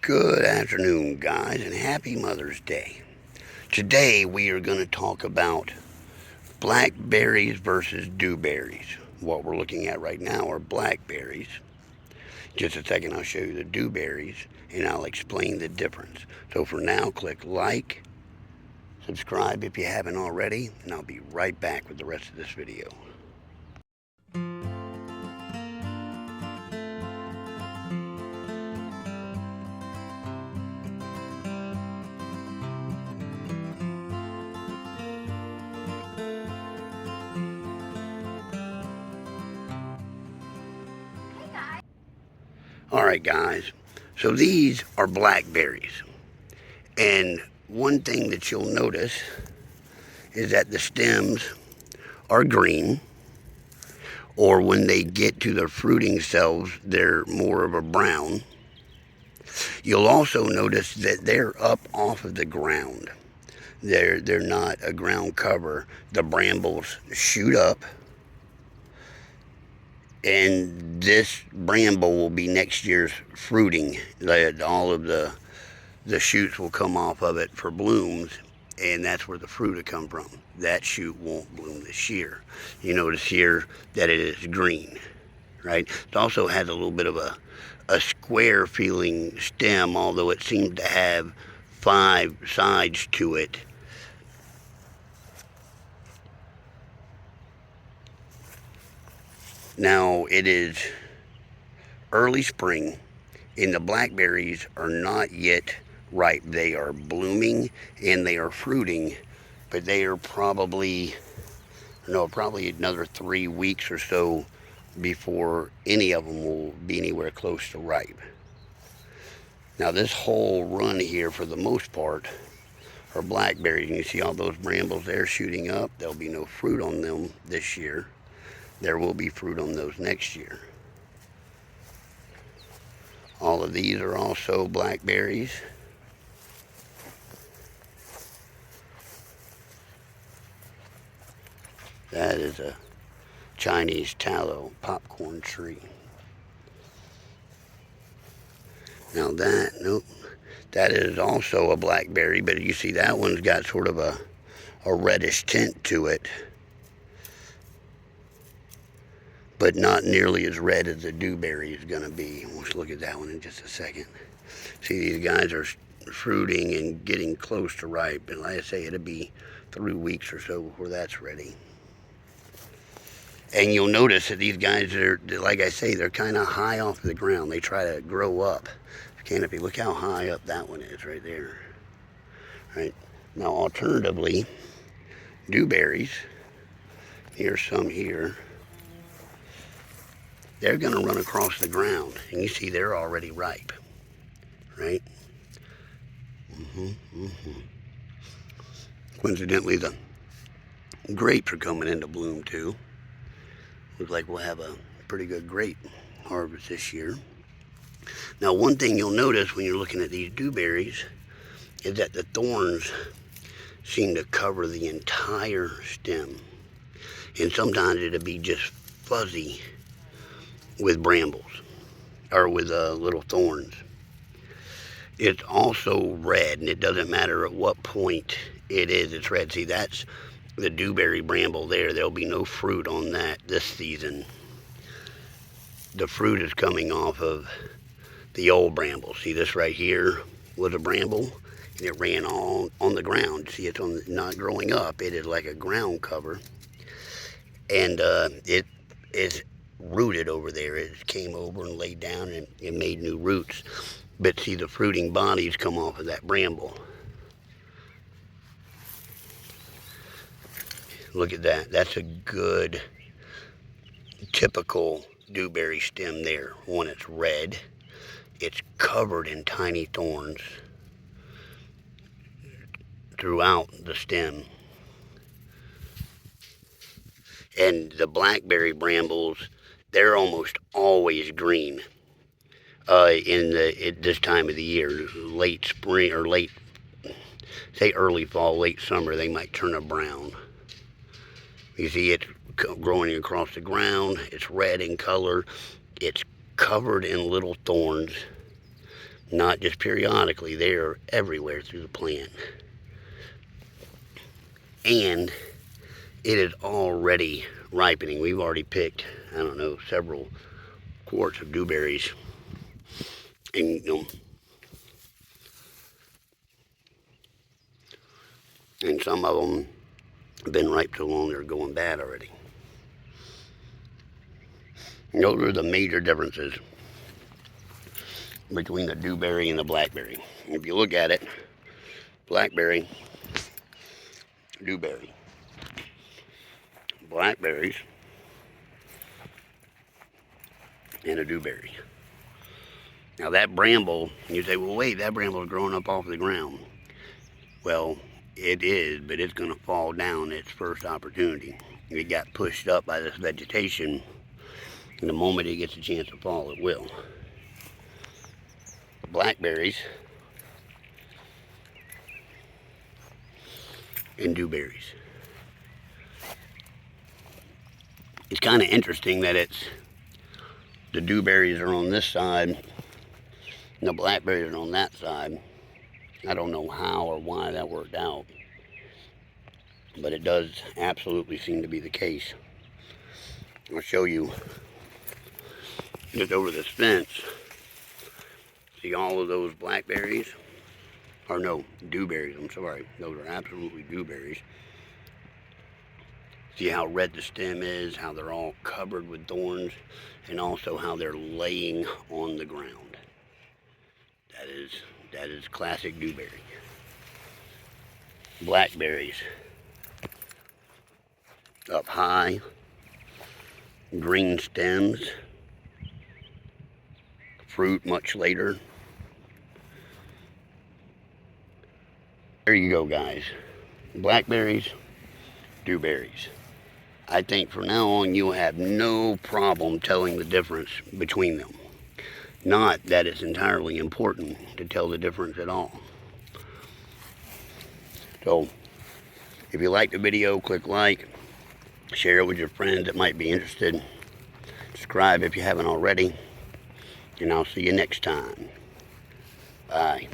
Good afternoon, guys, and happy Mother's Day. Today we are going to talk about blackberries versus dewberries. What we're looking at right now are blackberries. Just a second, I'll show you the dewberries and I'll explain the difference. So for now, click like, subscribe if you haven't already, and I'll be right back with the rest of this video. Alright guys, so these are blackberries, and one thing that you'll notice is that the stems are green, or when they get to their fruiting cells they're more of a brown. You'll also notice that they're up off of the ground. They're not a ground cover. The brambles shoot up, and this bramble will be next year's fruiting. All of the shoots will come off of it for blooms, and that's where the fruit will come from. That shoot won't bloom this year. You notice here that it is green, right? It also has a little bit of a square feeling stem, although it seems to have 5 sides to it. Now it is early spring and the blackberries are not yet ripe. They are blooming and they are fruiting, but they are probably another 3 weeks or so before any of them will be anywhere close to ripe. Now this whole run here, for the most part, are blackberries. You see all those brambles there shooting up. There'll be no fruit on them this year. There will be fruit on those next year. All of these are also blackberries. That is a Chinese tallow popcorn tree. Now that is also a blackberry, but you see that one's got sort of a reddish tint to it, but not nearly as red as the dewberry is going to be. Let's look at that one in just a second. See, these guys are fruiting and getting close to ripe, and like I say, it'll be 3 weeks or so before that's ready. And you'll notice that these guys are, like I say, they're kind of high off the ground. They try to grow up. Canopy, look how high up that one is right there. Right now, alternatively, dewberries, here's some here. They're going to run across the ground, and you see they're already ripe, right? Coincidentally, the grapes are coming into bloom too. Looks like we'll have a pretty good grape harvest this year. Now, one thing you'll notice when you're looking at these dewberries is that the thorns seem to cover the entire stem, and sometimes it'll be just fuzzy with brambles, or with little thorns. It's also red, and it doesn't matter at what point it is, it's red. See, that's the dewberry bramble there. There'll be no fruit on that this season. The fruit is coming off of the old bramble. See, this right here was a bramble, and it ran on the ground. See, it's not growing up. It is like a ground cover, and it is rooted over there. It came over and laid down, and it made new roots. But see, the fruiting bodies come off of that bramble. Look at that. That's a good typical dewberry stem there. One, it's red. It's covered in tiny thorns throughout the stem. And the blackberry brambles, they're almost always green at this time of the year. Late spring, or say early fall, late summer, they might turn a brown. You see it growing across the ground. It's red in color. It's covered in little thorns, Not just periodically, they are everywhere through the plant. And it is already ripening. We've already picked, I don't know, several quarts of dewberries. And, and some of them have been ripe so long they're going bad already. And those are the major differences between the dewberry and the blackberry. If you look at it, blackberry, dewberry. Blackberries and a dewberry. Now that bramble, you say, well wait, that bramble is growing up off the ground. Well, it is, but it's going to fall down its first opportunity. It got pushed up by this vegetation, and the moment it gets a chance to fall, it will. Blackberries and dewberries. It's kind of interesting that it's the dewberries are on this side and the blackberries are on that side. I don't know how or why that worked out, but it does absolutely seem to be the case. I'll show you just over this fence. See all of those blackberries? Or no, dewberries, I'm sorry. Those are absolutely dewberries. See how red the stem is, how they're all covered with thorns, and also how they're laying on the ground. That is classic dewberry. Blackberries. Up high, green stems, fruit much later. There you go, guys. Blackberries, dewberries. I think from now on you'll have no problem telling the difference between them. Not that it's entirely important to tell the difference at all. So, if you like the video, click like, share it with your friends that might be interested, subscribe if you haven't already, and I'll see you next time. Bye.